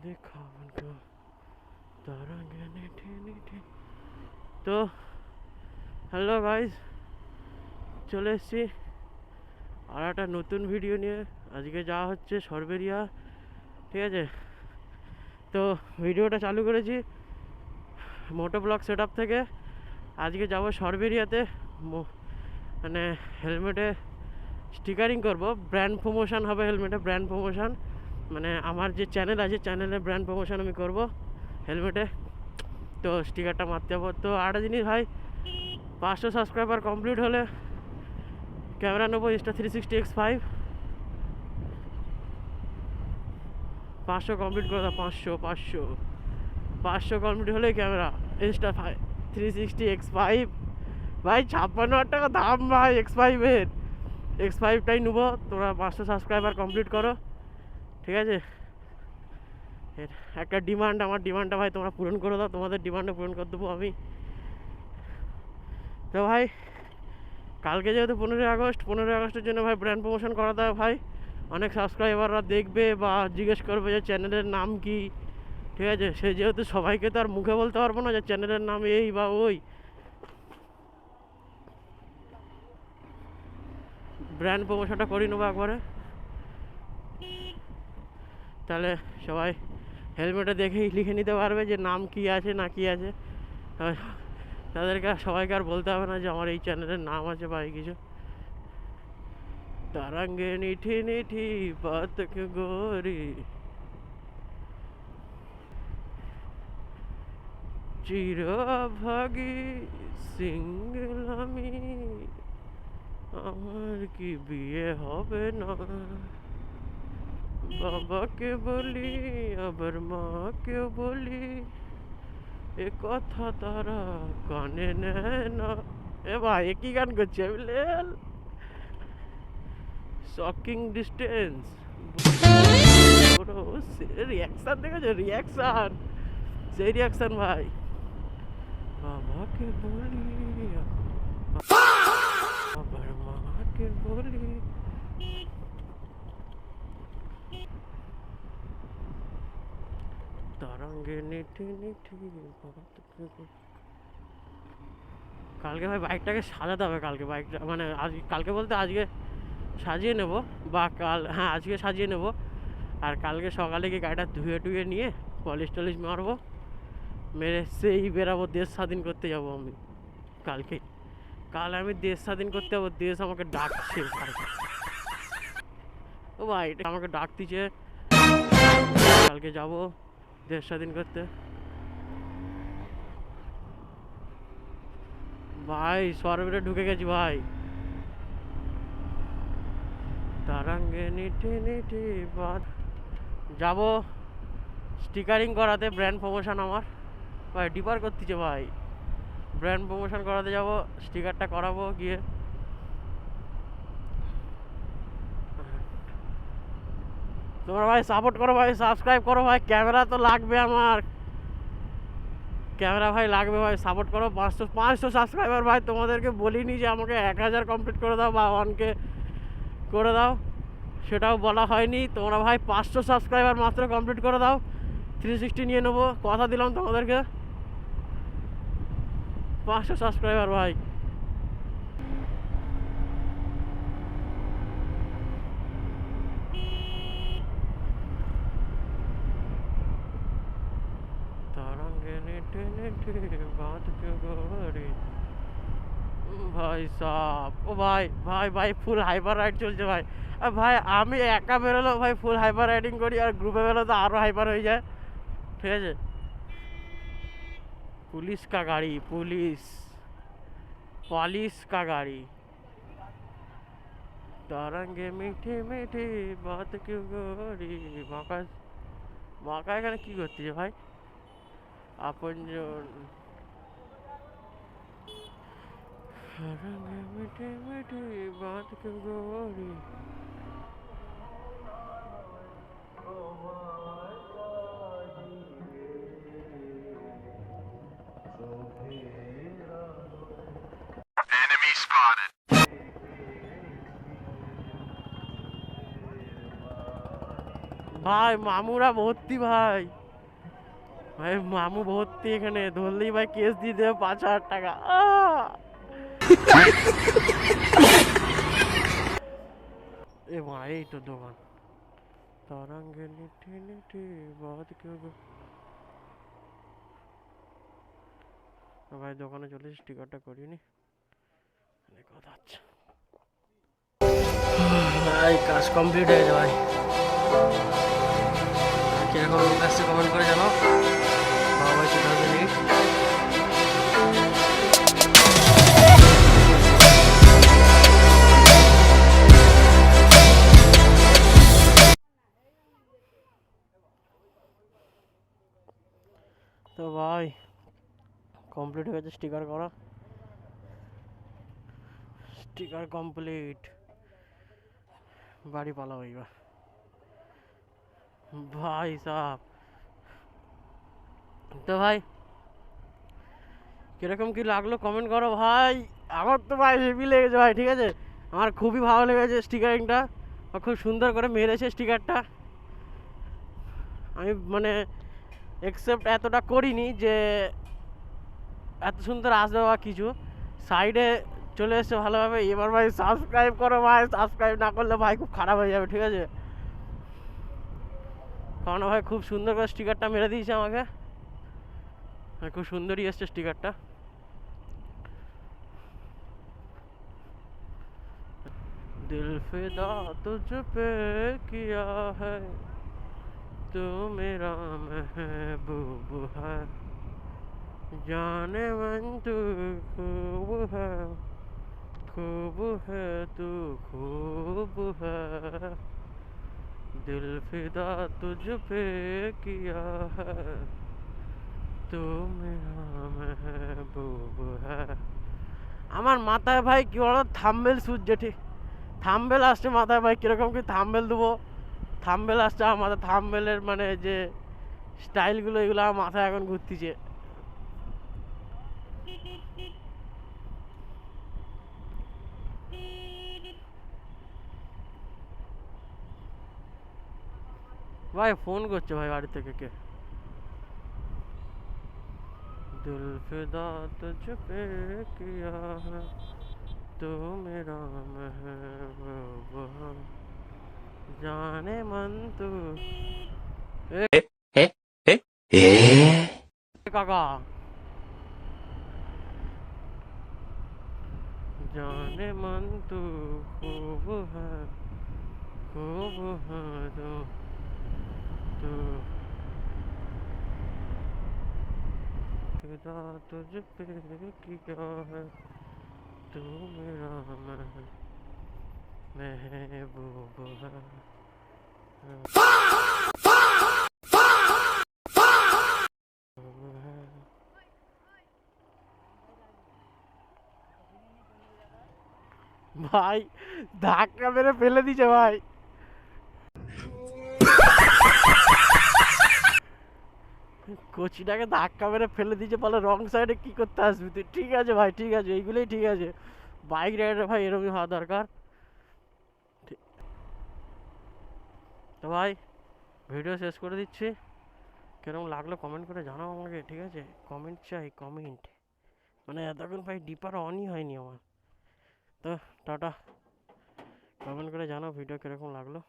देखा उनको तरंगे नीठे नीठे। তো হ্যালো গাইস, চলে এসেছি আর একটা নতুন ভিডিও নিয়ে। আজকে যাওয়া হচ্ছে সরবেরিয়া, ঠিক আছে? তো ভিডিওটা চালু করেছি মোটো ব্লগ সেট আপ থেকে। আজকে যাব সরবেরিয়াতে, মানে হেলমেটে স্টিকারিং করব, ব্র্যান্ড প্রমোশন হবে হেলমেটে, ব্র্যান্ড প্রমোশন। মানে আমার যে চ্যানেল আছে, চ্যানেলে ব্র্যান্ড প্রমোশন আমি করব হেলমেটে। তো স্টিকারটা মারতে যাবো। তো আরেকটা জিনিস ভাই, 500 সাবস্ক্রাইবার কমপ্লিট হলে ক্যামেরা নেবো Insta360X5। 500 কমপ্লিট করে দাও, 500 কমপ্লিট হলে ক্যামেরা Insta360X5। ভাই 56,000 টাকা দাম ভাই X5-এর। X5টাই নেবো। তোমরা 500 সাবস্ক্রাইবার কমপ্লিট করো, ঠিক আছে? একটা ডিমান্ড, আমার ডিমান্ডটা ভাই তোমরা পূরণ করে দাও, তোমাদের ডিমান্ডটা পূরণ করে দেবো আমি। তো ভাই কালকে যেহেতু 15ই আগস্ট, 15ই আগস্টের জন্য ভাই ব্র্যান্ড প্রমোশন করা দেয় ভাই। অনেক সাবস্ক্রাইবাররা দেখবে বা জিজ্ঞেস করবে যে চ্যানেলের নাম কি, ঠিক আছে? সে যেহেতু সবাইকে তো আর মুখে বলতে পারবো না যে চ্যানেলের নাম এই বা ওই। ব্র্যান্ড প্রমোশনটা করি নেবো একবারে। তাহলে সবাই হেলমেটে দেখেই লিখে নিতে পারবে যে নাম কি আছে না কি আছে। তাদেরকে সবাইকে আর বলতে হবে না যে আমার এই চ্যানেলের নাম আছে বা এই কিছু। तरंगे नीठी नीठी बात क्यों गोरी, চিরভাগী সিংলামি, আমার কি বিয়ে হবে না? বাবাকে বলি আবার মাকে বলি, এ কথা তারা কানে নেয় না। এ ভাই একই গান করছে বিলেল। শকিং ডিস্টেন্স, রিয়াকশন দেখেছো? রিয়াকশন, সেই রিয়াকশন ভাই। বাবাকে বলি আবার মাকে বলি, तरंगे नीठी नीठी। কালকে ভাই বাইকটাকে সাজাতে হবে। কালকে বাইকটা মানে আজ, কালকে বলতে আজকে সাজিয়ে নেব, বা কাল, হ্যাঁ আজকে সাজিয়ে নেব। আর কালকে সকালে গিয়ে গাড়িটা ধুয়ে টুয়ে নিয়ে পলিশ টলিশ মারবো, মেরে সেই বেরাবো। দেশ স্বাধীন করতে যাব আমি কালকে। কাল আমি দেশ স্বাধীন করতে যাবো। দেশ আমাকে ডাকছে ও ভাই, এটা আমাকে ডাকতিছে। কালকে যাব দেশ স্বাধীন করতে ভাই। সরবেরে ঢুকে গেছি ভাই। তারাঙ্গে নিঠে নিঠে বাদ যাব স্টিকারিং করাতে, ব্র্যান্ড প্রমোশন আমার ভাই। ডিপার করতেছে ভাই, ব্র্যান্ড প্রমোশন করাতে যাব, স্টিকারটা করাবো গিয়ে। তোমরা ভাই সাপোর্ট করো ভাই, সাবস্ক্রাইব করো ভাই। ক্যামেরা তো লাগবে আমার, ক্যামেরা ভাই লাগবে ভাই। সাপোর্ট করো। 500 সাবস্ক্রাইবার ভাই। তোমাদেরকে বলিনি যে আমাকে 1000 কমপ্লিট করে দাও বা 1K করে দাও, সেটাও বলা হয়নি। তোমরা ভাই 500 সাবস্ক্রাইবার মাত্র কমপ্লিট করে দাও, 360 নিয়ে নেবো, কথা দিলাম তোমাদেরকে। 500 সাবস্ক্রাইবার ভাই। तरंगे नीठे नीठे बात क्यों गोरी, ভাই সাপ। ও ভাই ভাই ভাই ফুল হাইপার রাইড চলছে ভাই। আর ভাই আমি একা বেরোলেও ভাই ফুল হাইপার রাইডিং করি, আর গ্রুপে বেরোলে তো আরও হাইপার হয়ে যায়, ঠিক আছে? পুলিশ কা গাড়ি, পুলিশ কা গাড়ি। तरंगे मीठे मीठे बात क्यों गोरी। মাকা মাকা এখানে কি করতেছে ভাই? আপনজন। तरंगे मीठे मीठे बात क्यों गोरी। Enemy spotted. ভাই মামুরা ভর্তি ভাই, ভাই মামু ভর্তি এখানে, ধরলেই ভাই কেস দিয়ে দেবে 5,000 টাকা। এ ভাই এই তো দোকান, तरंगे लिठी लिठी बात क्यों ভাই দোকানে চলে এসে টিকারটা করিনি, কথা হচ্ছে ভাই, কাজ কমপ্লিট হয়ে গেছে ভাই। কিরকম লোক আসছে কমেন্ট করে জানো। বাবা ভাই 2008। তো ভাই কমপ্লিট হয়ে গেছে স্টিকার করা, স্টিকার কমপ্লিট, বাড়ি পালাও এবার ভাই সাহ। তো ভাই কিরকম কি লাগলো কমেন্ট করো ভাই। আমার তো ভাই হেভি লেগেছে ভাই, ঠিক আছে, আমার খুবই ভালো লেগেছে স্টিকারিংটা, খুব সুন্দর করে মেরেছে স্টিকারটা। আমি মানে একসেপ্ট এতটা করিনি যে এত সুন্দর আসবে বা কিছু, সাইডে চলে এসছে ভালোভাবে। এবার ভাই সাবস্ক্রাইব করো ভাই, সাবস্ক্রাইব না করলে ভাই খুব খারাপ হয়ে যাবে, ঠিক আছে, কারণ ভাই খুব সুন্দর করে স্টিকারটা মেরে দিয়েছে আমাকে, খুব সুন্দরই এসছে স্টিকারটা। दिल फिदा तुझ पे किया है, तू मेरा महबूब है, जाने मन तू खूब है, खूब है तू खूब है, दिल फिदा तुझ पे किया है, तू मेरा महबूब है। আমার মাথায় ভাই কি বলো থাম্বেল সূর্য, ঠিক থাম্বেল আসছে মাথায় ভাই, কিরকম কি থাম্বেল দেবো, থাম্বেল আসছে আমার মাথায়, থাম্বেলের মানে যে স্টাইলগুলো এগুলো আমার মাথায় এখন ঘুরতিছে। ভাই ফোন করছে ভাই বাড়ি থেকে কে। दिल फिदा तुझ पे किया है, तू मेरा महबूब है, जाने मन तू काका, जाने मन तू खूब है, खूब है तू, तू फिदा तुझ पे किया है, तू मेरा महबूब है। ভাই ধাক্কা মেরে ফেলে দিছে ভাই, কোচিটাকে ধাক্কা মেরে ফেলে দিয়েছে, বলে রং সাইডে কি করতে আসবি তুই। ঠিক আছে ভাই, ঠিক আছে, এইগুলোই ঠিক আছে, বাইক রাইডার ভাই এরকমই হওয়া দরকার। তো ভাই ভিডিও শেষ করে দিচ্ছি, কিরকম লাগলো কমেন্ট করে জানাও আমাকে, ঠিক আছে, কমেন্ট চাই কমেন্ট, মানে এতক্ষণ ভাই ডিপার অনই হয়নি আমার। তো টাটা, কমেন্ট করে জানাও ভিডিও কিরকম লাগলো।